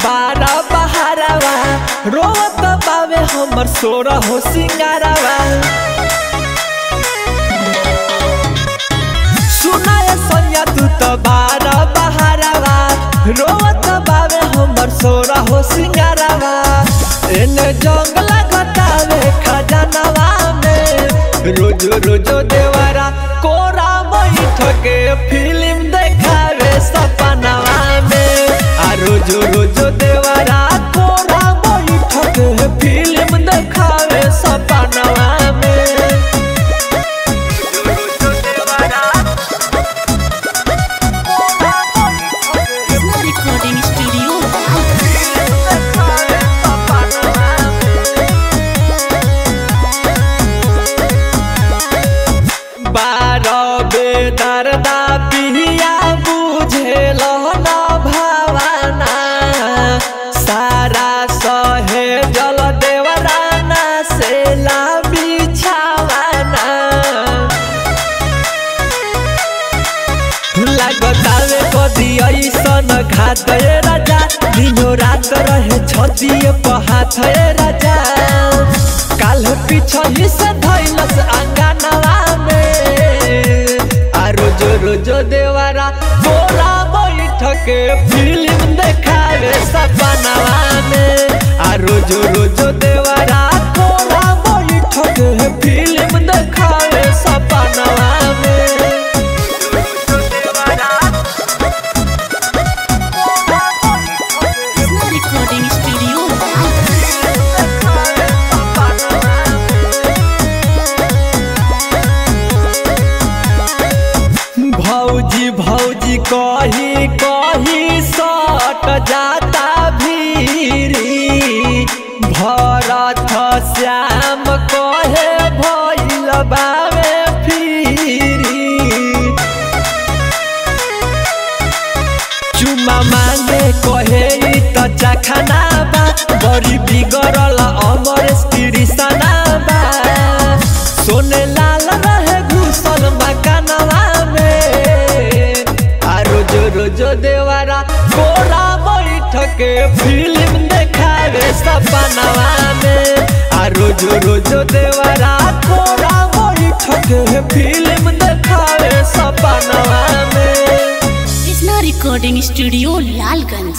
बारा बहारवा रोवत बावे हमर सोरा हो सिंगारवा। सुनाए सोनिया तू तो बारा बहारवा रोवत बावे हमर सोरा हो सिंगारवा। एने जंग लगतावे खजानवा में रोज रोज देवरा कोरा बैठ के फिल्म देखावे सपनवा में। रोज रोज देवरा कोरा बैठ के फिल्म देखावे सपनवा में। रिकॉर्डिंग स्टूडियो बारह बेदर्दा पिया बुझेल ना भावना सारा सहे जल देवराना से ला बिछावाना। लगतावे कदी ऐसन घात राजा दिनो रात रहे छतिए पहात राजा। काल पिछही से धैलस अंगनवा में रोज रोज देवरा कोरा बैठ के फिल्म देखावे सपनवा में। रोज रोज देवरा कोरा बैठ के फिल्म देखावे सपनवा में। रिकॉर्डिंग स्टूडियो भौजी भौजी कही कही सट जाता भीरी भरत श्याम कहे भइल बावे फिरी। चुमा मांगे कहे त चखना बा बड़ी बिगड़ल अमरेश कृष्णा बा। सोने लाल रहे घुसल मकानवा में रोज रोज देवरा कोरा बैठ के फिल्म देखावे सपनवा में। रोज रोज देवरा कोरा बैठ के फिल्म देखावे सपनवा में। Recording studio Lalganj.